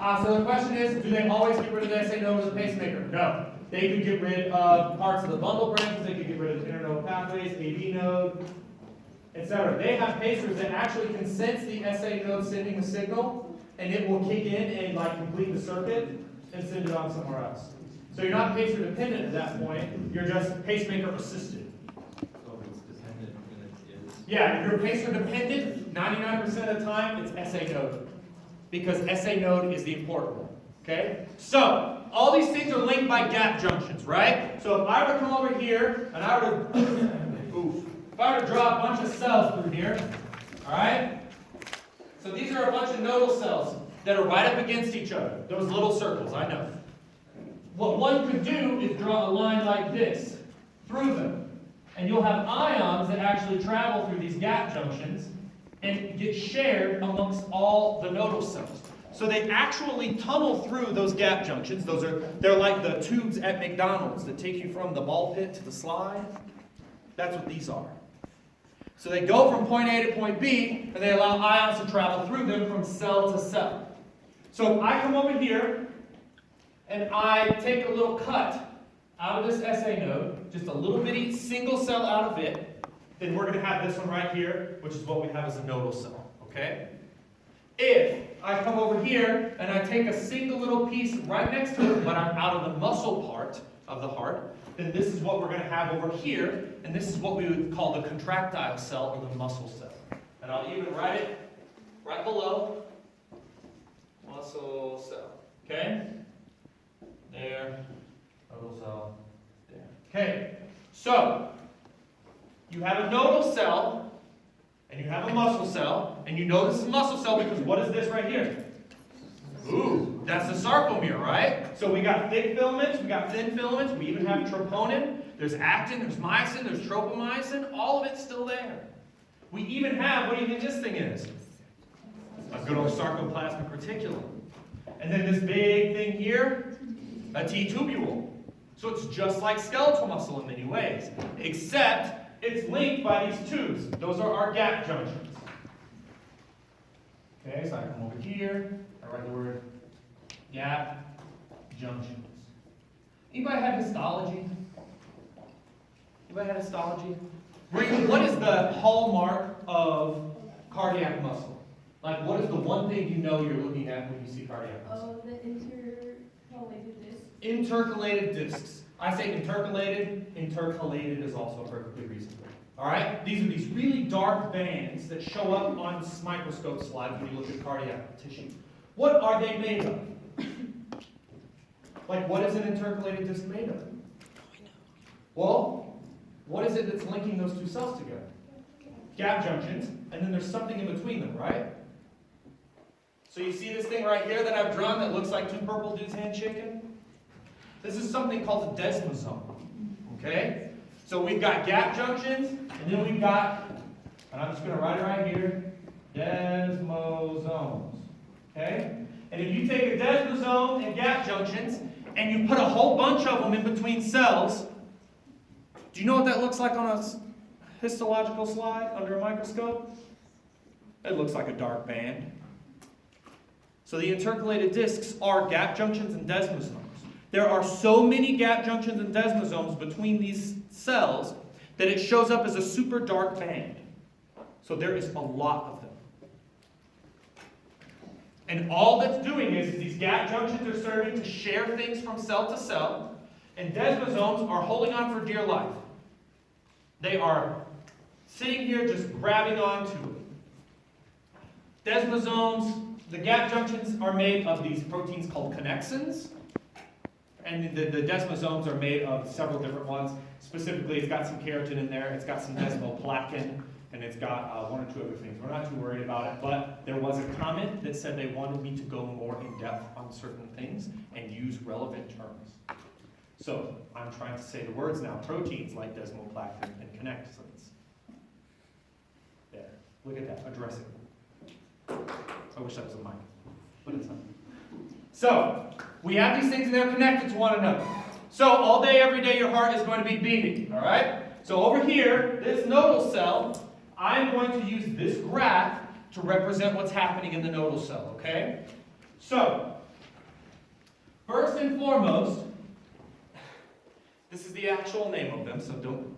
So the question is, do they always get rid of the SA node as a pacemaker? No. They could get rid of parts of the bundle branches, they could get rid of the internodal pathways, AV node, etc. They have pacers that actually can sense the SA node sending a signal, and it will kick in and like complete the circuit and send it on somewhere else. So you're not pacer dependent at that point, you're just pacemaker assisted. So if it's dependent, then it is. Yeah, if you're pacer dependent, 99% of the time it's SA node. Because SA node is the important one. Okay? So, all these things are linked by gap junctions, right? So if I were to come over here and I were to if I were to draw a bunch of cells through here, alright? So these are a bunch of nodal cells that are right up against each other. Those little circles, I know. What one could do is draw a line like this through them. And you'll have ions that actually travel through these gap junctions and get shared amongst all the nodal cells. So they actually tunnel through those gap junctions. They're like the tubes at McDonald's that take you from the ball pit to the slide. That's what these are. So they go from point A to point B, and they allow ions to travel through them from cell to cell. So if I come over here, and I take a little cut out of this SA node, just a little bitty single cell out of it, then we're going to have this one right here, which is what we have as a nodal cell. Okay? If I come over here and I take a single little piece right next to it, but I'm out of the muscle part of the heart, then this is what we're going to have over here, and this is what we would call the contractile cell or the muscle cell. And I'll even write it right below muscle cell. Okay? There, nodal cell, there. Okay, so you have a nodal cell, and you have a muscle cell, and you know this is a muscle cell because what is this right here? Ooh, that's the sarcomere, right? So we got thick filaments, we got thin filaments, we even have troponin, there's actin, there's myosin, there's tropomyosin, all of it's still there. We even have, what do you think this thing is? A good old sarcoplasmic reticulum. And then this big thing here, a T-tubule. So it's just like skeletal muscle in many ways, except it's linked by these tubes. Those are our gap junctions. Okay, so I come over here, I write the word gap junctions. Anybody have histology? Anybody have histology? What is the hallmark of cardiac muscle? Like, what is the one thing you know you're looking at when you see cardiac muscle? Oh, the intercalated discs. Intercalated discs. I say intercalated. Intercalated is also perfectly reasonable. All right? These are these really dark bands that show up on microscope slides when you look at cardiac tissue. What are they made of? Like, what is an intercalated disc made of? Well, what is it that's linking those two cells together? Gap junctions, and then there's something in between them, right? So you see this thing right here that I've drawn that looks like two purple dudes handshaking? This is something called a desmosome. Okay? So we've got gap junctions, and then we've got, and I'm just going to write it right here, desmosomes. Okay? And if you take a desmosome and gap junctions, and you put a whole bunch of them in between cells, do you know what that looks like on a histological slide under a microscope? It looks like a dark band. So the intercalated discs are gap junctions and desmosomes. There are so many gap junctions and desmosomes between these cells that it shows up as a super dark band. So there is a lot of them. And all that's doing is these gap junctions are serving to share things from cell to cell, and desmosomes are holding on for dear life. They are sitting here just grabbing onto it. Desmosomes, the gap junctions are made of these proteins called connexins, and the desmosomes are made of several different ones. Specifically, it's got some keratin in there, it's got some desmoplakin, and it's got one or two other things. We're not too worried about it, but there was a comment that said they wanted me to go more in depth on certain things and use relevant terms. So I'm trying to say the words now, proteins like desmoplakin and connexins. There, look at that, address it. I wish that was a mic, but it's not. So, we have these things and they're connected to one another. So, all day, every day, your heart is going to be beating, all right? So, over here, this nodal cell, I'm going to use this graph to represent what's happening in the nodal cell, okay? So, First and foremost, this is the actual name of them, so don't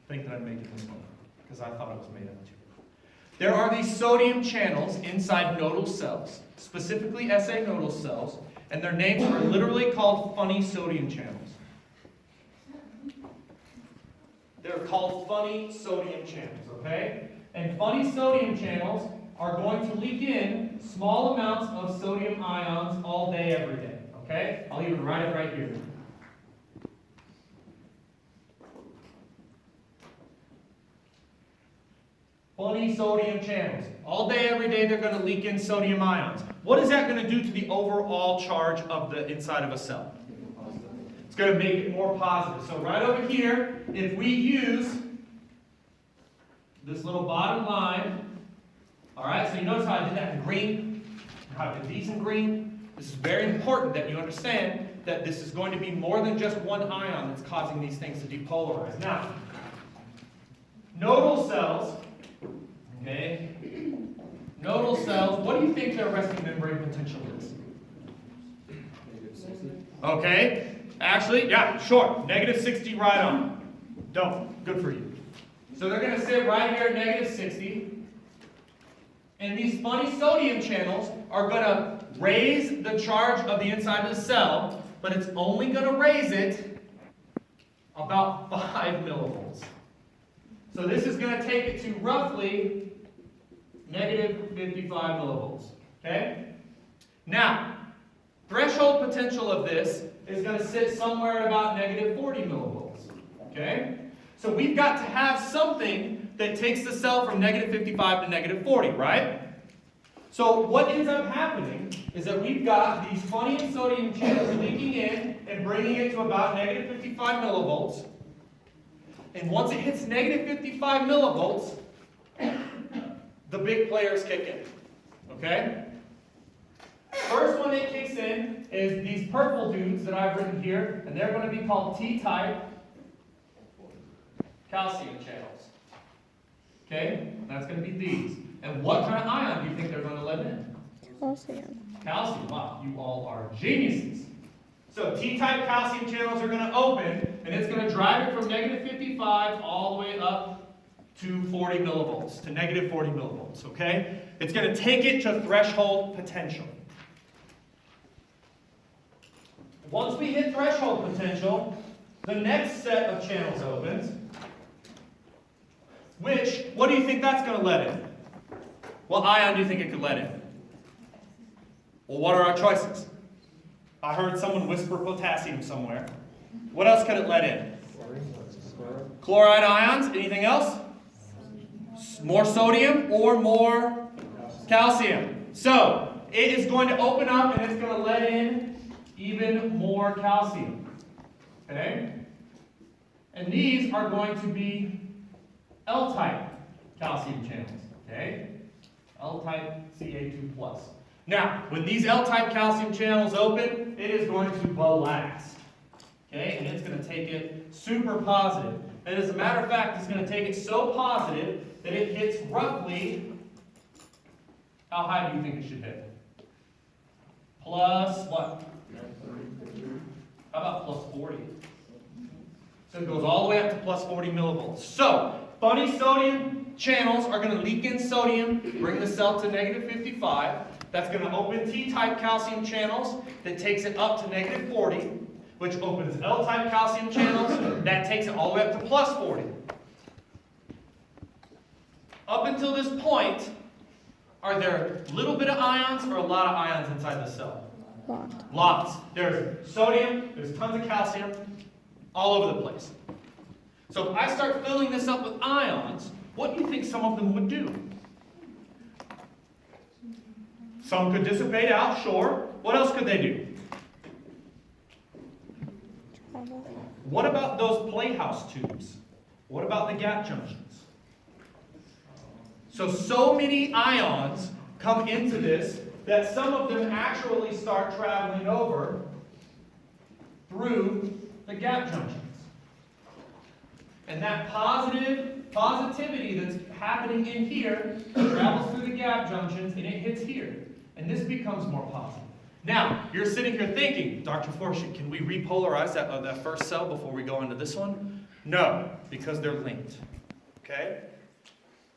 think that I'm making this one up, because I thought it was made up too. There are these sodium channels inside nodal cells, specifically SA nodal cells, and their names are literally called funny sodium channels. They're called funny sodium channels, okay? And funny sodium channels are going to leak in small amounts of sodium ions all day, every day, okay? I'll even write it right here. Funny sodium channels. All day, every day, they're going to leak in sodium ions. What is that going to do to the overall charge of the inside of a cell? It's going to make it more positive. So right over here, if we use this little bottom line, all right, so you notice how I did that in green, and how I did these in green. This is very important that you understand that this is going to be more than just one ion that's causing these things to depolarize. Now, nodal cells, okay, nodal cells, what do you think their resting membrane potential is? Okay, actually, yeah, sure, -60 right on. Don't, good for you. So they're going to sit right here at -60. And these funny sodium channels are going to raise the charge of the inside of the cell, but it's only going to raise it about 5 millivolts. So this is going to take it to roughly -55 millivolts. Okay? Now, threshold potential of this is going to sit somewhere at about -40 millivolts. Okay? So we've got to have something that takes the cell from -55 to -40, right? So what ends up happening is that we've got these funny sodium channels leaking in and bringing it to about -55 millivolts. And once it hits -55 millivolts, the big players kick in. Okay? First one that kicks in is these purple dudes that I've written here, and they're going to be called T-type calcium channels. Okay? That's going to be these. And what kind of ion do you think they're going to let in? Calcium. Calcium. Wow, you all are geniuses. So T-type calcium channels are going to open, and it's going to drive it from -55 all the way up to 40 millivolts, to -40 millivolts, okay? It's going to take it to threshold potential. Once we hit threshold potential, the next set of channels opens, which, what do you think that's going to let in? What ion do you think it could let in? Well, what are our choices? I heard someone whisper potassium somewhere. What else could it let in? Chloride ions. Anything else? More sodium or more calcium. So, it is going to open up and it's going to let in even more calcium. Okay? And these are going to be L-type calcium channels. Okay? L-type Ca2+. Now, when these L-type calcium channels open, it is going to blast. Okay? And it's going to take it super positive. And as a matter of fact, it's going to take it so positive that it hits roughly, how high do you think it should hit? Plus what? How about plus 40? So it goes all the way up to plus 40 millivolts. So, funny sodium channels are going to leak in sodium, bring the cell to -55. That's going to open T-type calcium channels that takes it up to -40, which opens L-type calcium channels that takes it all the way up to plus 40. Up until this point, are there a little bit of ions or a lot of ions inside the cell? Lots. There's sodium, there's tons of calcium, all over the place. So if I start filling this up with ions, what do you think some of them would do? Some could dissipate out, sure. What else could they do? What about those playhouse tubes? What about the gap junctions? So many ions come into this that some of them actually start traveling over through the gap junctions. And that positivity that's happening in here travels through the gap junctions and it hits here. And this becomes more positive. Now, you're sitting here thinking, Dr. Forshit, can we repolarize that first cell before we go into this one? No, because they're linked. Okay?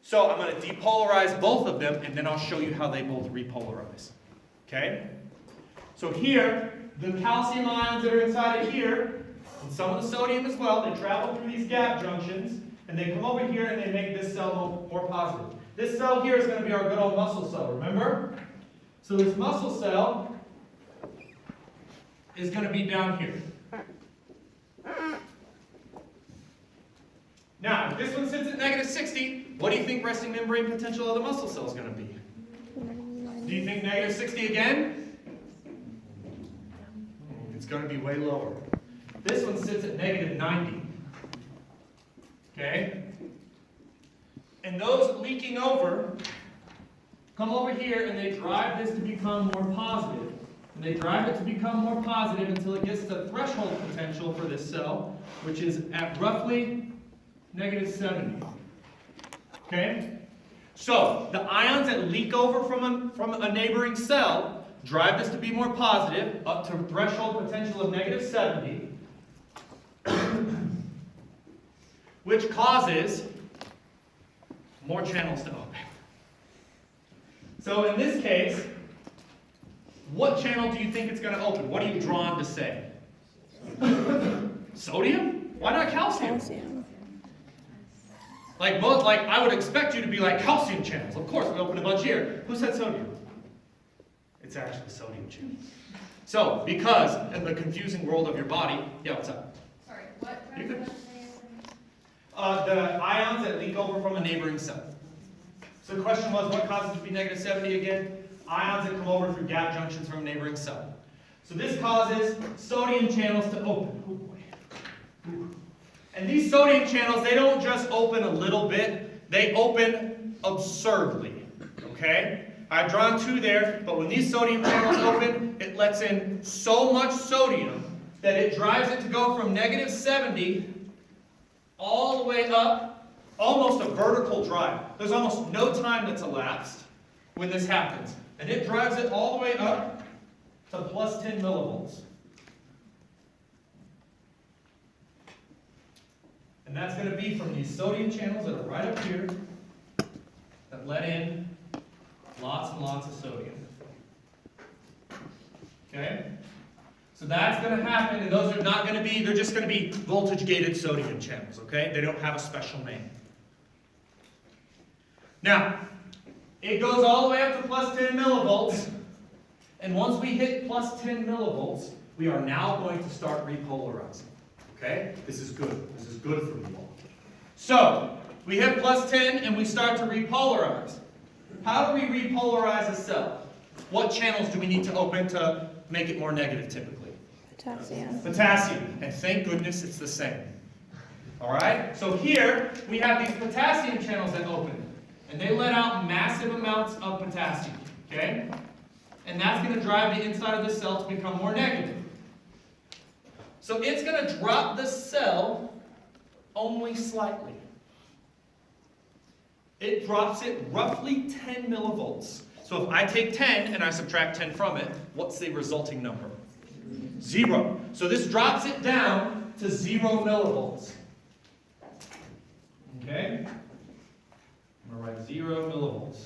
So I'm going to depolarize both of them, and then I'll show you how they both repolarize. Okay? So here, the calcium ions that are inside of here, and some of the sodium as well, they travel through these gap junctions, and they come over here and they make this cell more positive. This cell here is going to be our good old muscle cell, remember? So this muscle cell is going to be down here. Now, if this one sits at negative 60, what do you think resting membrane potential of the muscle cell is going to be? Do you think negative 60 again? It's going to be way lower. This one sits at negative 90. Okay? And those leaking over come over here and they drive this to become more positive. And they drive it to become more positive until it gets the threshold potential for this cell, which is at roughly negative 70. Okay? So, the ions that leak over from a neighboring cell drive this to be more positive, up to threshold potential of negative 70, which causes more channels to open. So in this case, what channel do you think it's going to open? What are you drawn to say? Sodium? Why not calcium? Like I would expect you to be like calcium channels. Of course, we open a bunch here. Who said sodium? It's actually sodium channels. So, because in the confusing world of your body, yeah, what's up? Sorry, what? You could- The ions that leak over from a neighboring cell. So the question was, what causes it to be negative 70 again? Ions that come over through gap junctions from a neighboring cell. So this causes sodium channels to open. Oh boy. Ooh. And these sodium channels, they don't just open a little bit, they open absurdly. Okay? I've drawn two there, but when these sodium channels open, it lets in so much sodium that it drives it to go from negative 70 all the way up, almost a vertical drive. There's almost no time that's elapsed when this happens. And it drives it all the way up to plus 10 millivolts. And that's going to be from these sodium channels that are right up here that let in lots and lots of sodium. Okay? So that's going to happen, and those are not going to be, they're just going to be voltage-gated sodium channels, okay? They don't have a special name. Now, it goes all the way up to plus 10 millivolts, and once we hit plus 10 millivolts, we are now going to start repolarizing, okay? This is good. This is good for you all. So, we hit plus 10, and we start to repolarize. How do we repolarize a cell? What channels do we need to open to make it more negative, typically? Potassium. Potassium. And thank goodness it's the same. Alright? So here, we have these potassium channels that open. And they let out massive amounts of potassium. Okay? And that's going to drive the inside of the cell to become more negative. So it's going to drop the cell only slightly. It drops it roughly 10 millivolts. So if I take 10 and I subtract 10 from it, what's the resulting number? 0. So this drops it down to 0 millivolts. Okay? I'm going to write 0 millivolts.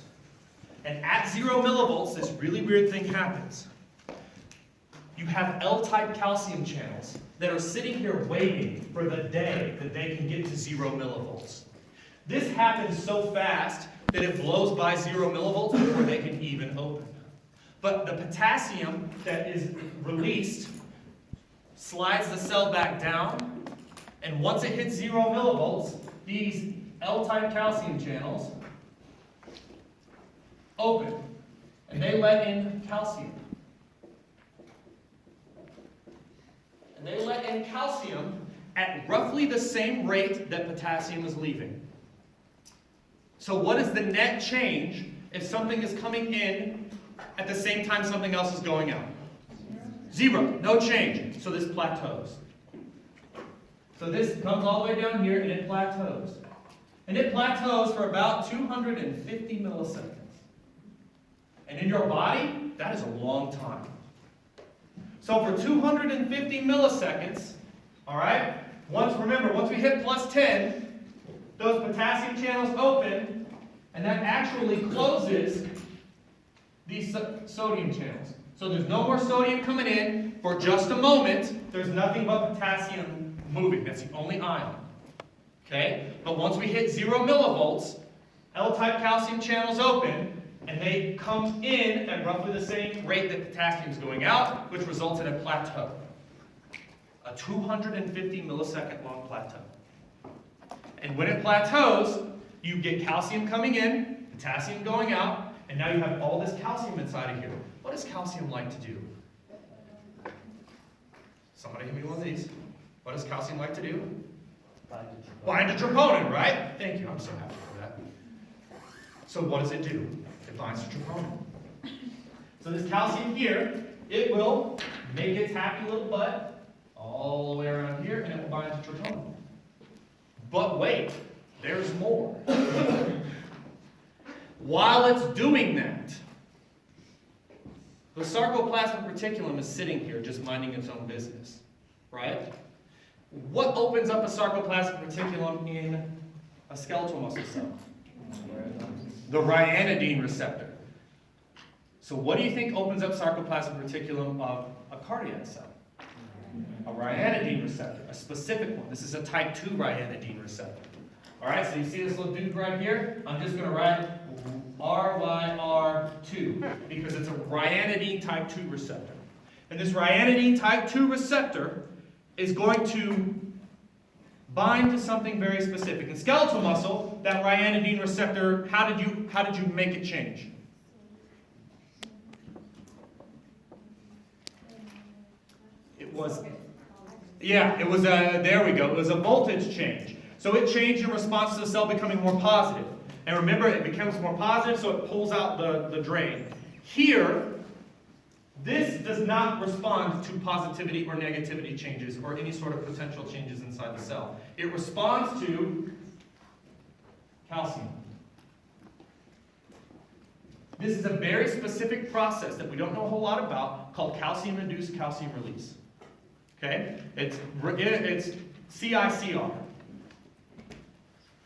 And at 0 millivolts, this really weird thing happens. You have L-type calcium channels that are sitting here waiting for the day that they can get to 0 millivolts. This happens so fast that it blows by 0 millivolts before they can even open. But the potassium that is released slides the cell back down, and once it hits 0 millivolts, these L-type calcium channels open, and they let in calcium. And they let in calcium at roughly the same rate that potassium is leaving. So what is the net change if something is coming in at the same time something else is going out? 0. No change. So this plateaus. So this comes all the way down here and it plateaus. And it plateaus for about 250 milliseconds. And in your body, that is a long time. So for 250 milliseconds, all right, remember, once we hit plus 10, those potassium channels open, and that actually closes these sodium channels. So there's no more sodium coming in for just a moment. There's nothing but potassium moving. That's the only ion. Okay? But once we hit 0 millivolts, L-type calcium channels open, and they come in at roughly the same rate that potassium is going out, which results in a plateau. A 250 millisecond long plateau. And when it plateaus, you get calcium coming in, potassium going out, and now you have all this calcium inside of here. What does calcium like to do? Somebody give me one of these. What does calcium like to do? Bind to troponin, right? Thank you, I'm so happy for that. So what does it do? It binds to troponin. So this calcium here, it will make its happy little butt all the way around here, and it will bind to troponin. But wait, there's more. While it's doing that, the sarcoplasmic reticulum is sitting here just minding its own business, right? What opens up a sarcoplasmic reticulum in a skeletal muscle cell? The ryanodine receptor. So what do you think opens up sarcoplasmic reticulum of a cardiac cell? A ryanodine receptor, a specific one. This is a type 2 ryanodine receptor. All right, so you see this little dude right here? I'm just going to write RYR2 because it's a ryanodine type 2 receptor. And this ryanodine type 2 receptor is going to bind to something very specific. In skeletal muscle, that ryanodine receptor, how did you make it change? It was there we go. It was a voltage change. So it changed in response to the cell becoming more positive. And remember, it becomes more positive, so it pulls out the drain. Here, this does not respond to positivity or negativity changes or any sort of potential changes inside the cell. It responds to calcium. This is a very specific process that we don't know a whole lot about called calcium-induced calcium release. Okay? It's CICR.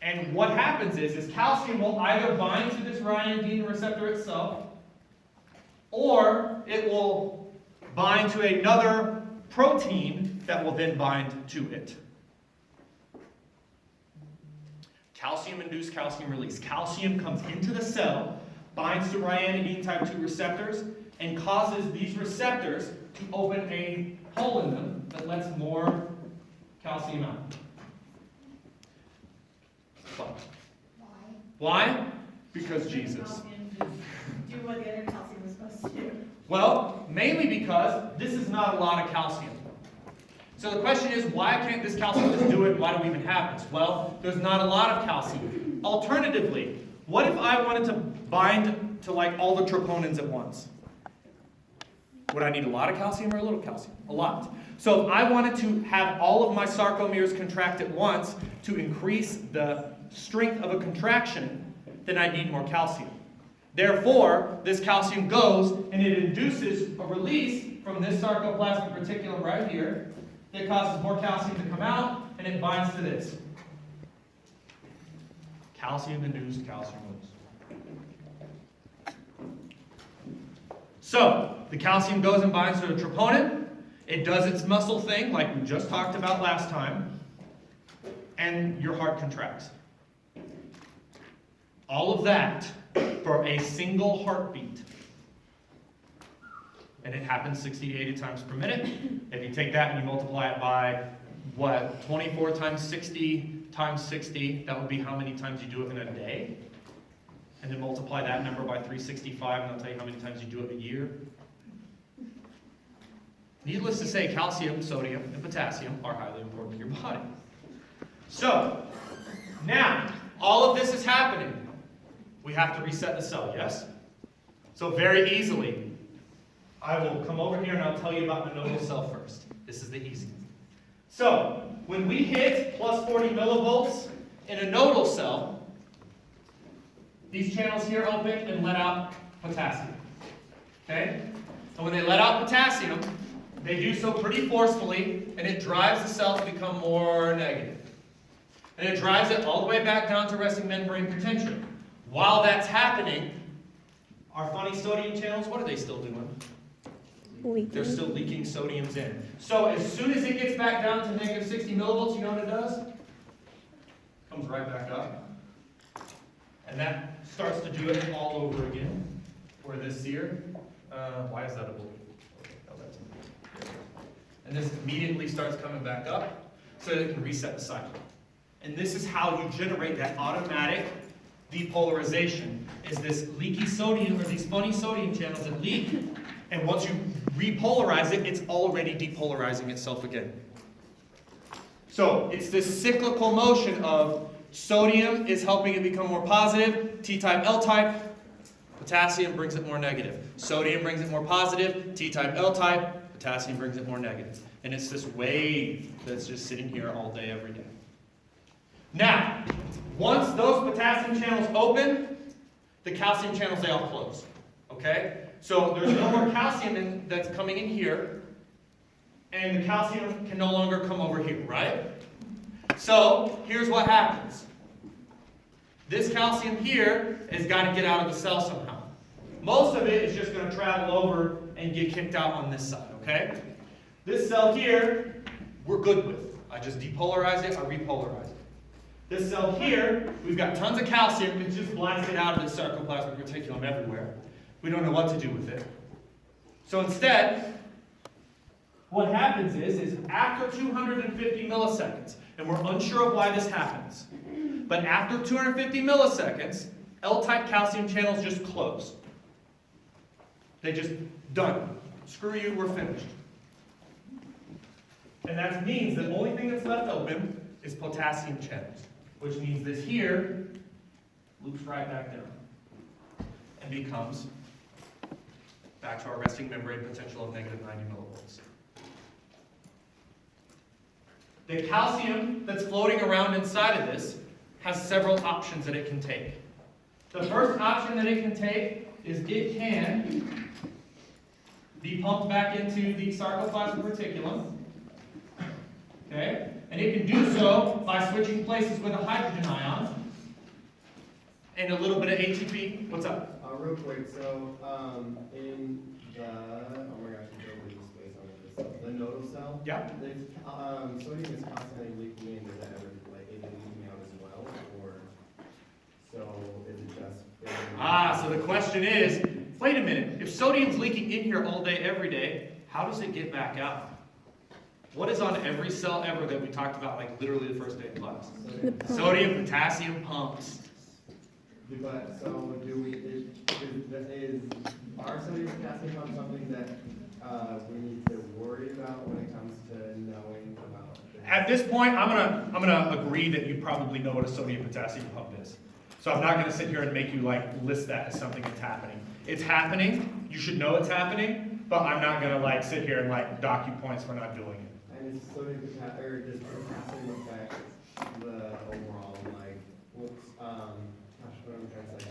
And what happens is calcium will either bind to this ryanodine receptor itself, or it will bind to another protein that will then bind to it. Calcium-induced calcium release. Calcium comes into the cell, binds to ryanodine type 2 receptors, and causes these receptors to open a hole in them that lets more calcium out. Why? Because Jesus. Do what the other calcium was supposed to do. Well, mainly because this is not a lot of calcium. So the question is, why can't this calcium just do it? Why do we even have this? Well, there's not a lot of calcium. Alternatively, what if I wanted to bind to like all the troponins at once? Would I need a lot of calcium or a little calcium? A lot. So if I wanted to have all of my sarcomeres contract at once to increase the strength of a contraction, then I need more calcium. Therefore, this calcium goes and it induces a release from this sarcoplasmic reticulum right here that causes more calcium to come out, and it binds to this. Calcium-induced calcium release. So, the calcium goes and binds to the troponin. It does its muscle thing like we just talked about last time, and your heart contracts. All of that for a single heartbeat. And it happens 60 to 80 times per minute. If you take that and you multiply it by, 24 times 60 times 60, that would be how many times you do it in a day. And then multiply that number by 365, and I'll tell you how many times you do it a year. Needless to say, calcium, sodium, and potassium are highly important to your body. So, now, all of this is happening. We have to reset the cell, yes? So very easily, I will come over here and I'll tell you about the nodal cell first. This is the easy. So, when we hit plus 40 millivolts in a nodal cell, these channels here open and let out potassium. Okay? And when they let out potassium, they do so pretty forcefully, and it drives the cell to become more negative. And it drives it all the way back down to resting membrane potential. While that's happening, our funny sodium channels, what are they still doing? They're still leaking sodiums in. So as soon as it gets back down to negative 60 millivolts, you know what it does? Comes right back up. And that starts to do it all over again. For this here. Why is that a blue? Oh, that's a blue. And this immediately starts coming back up so that it can reset the cycle. And this is how you generate that automatic depolarization, is this leaky sodium, or these funny sodium channels that leak, and once you repolarize it, it's already depolarizing itself again. So it's this cyclical motion of sodium is helping it become more positive, T-type, L-type, potassium brings it more negative. Sodium brings it more positive, T-type, L-type, potassium brings it more negative. And it's this wave that's just sitting here all day, every day. Now, once those potassium channels open, the calcium channels, they all close. Okay? So there's no more calcium that's coming in here, and the calcium can no longer come over here, right? So here's what happens. This calcium here has got to get out of the cell somehow. Most of it is just going to travel over and get kicked out on this side, okay? This cell here, we're good with. I just depolarize it, I repolarize it. This cell here, we've got tons of calcium, it's just blasted out of the sarcoplasmic reticulum everywhere. We don't know what to do with it. So instead, what happens is after 250 milliseconds, and we're unsure of why this happens, but after 250 milliseconds, L-type calcium channels just close. They just, done. Screw you, we're finished. And that means the only thing that's left open is potassium channels, which means this here loops right back down and becomes back to our resting membrane potential of negative 90 millivolts. The calcium that's floating around inside of this has several options that it can take. The first option that it can take is it can be pumped back into the sarcoplasmic reticulum. Okay? And it can do so by switching places with a hydrogen ion and a little bit of ATP. What's up? Real quick, so in the, oh my gosh, I'm totally space on this. The nodal cell? Yeah. Sodium is constantly leaking in. Does that ever, like, is it leaking out as well? Or, so is it just... So the question is, wait a minute, if sodium's leaking in here all day, every day, how does it get back out? What is on every cell ever that we talked about, like literally the first day of class? Sodium, potassium, pumps. But, so do we, is our sodium potassium pump something that we need to worry about when it comes to knowing about? At this point, I'm gonna agree that you probably know what a sodium potassium pump is. So I'm not gonna sit here and make you like list that as something that's happening. It's happening. You should know it's happening, but I'm not gonna like sit here and like dock you points for not doing it. And is sodium potassium, or does potassium affect the overall, like, what's, gosh, what am I trying to say?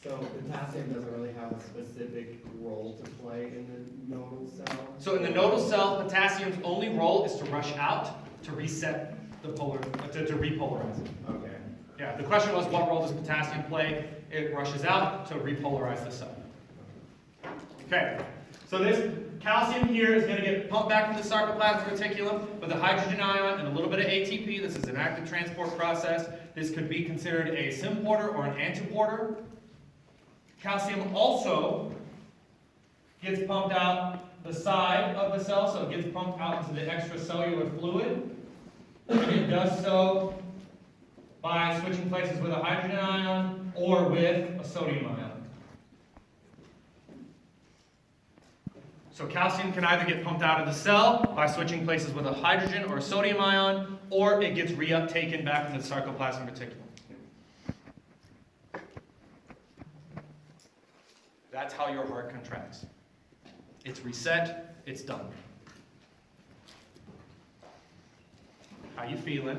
So potassium doesn't really have a specific role to play in the nodal cell? So in the nodal cell, potassium's only role is to rush out to reset the to repolarize it. Okay. Yeah, the question was, what role does potassium play? It rushes out to repolarize the cell. Okay, so this calcium here is going to get pumped back into the sarcoplasmic reticulum with a hydrogen ion and a little bit of ATP. This is an active transport process. This could be considered a symporter or an antiporter. Calcium also gets pumped out the side of the cell, so it gets pumped out into the extracellular fluid. And it does so by switching places with a hydrogen ion or with a sodium ion. So calcium can either get pumped out of the cell by switching places with a hydrogen or a sodium ion, or it gets reuptaken back into the sarcoplasmic reticulum. That's how your heart contracts. It's reset, it's done. How you feeling?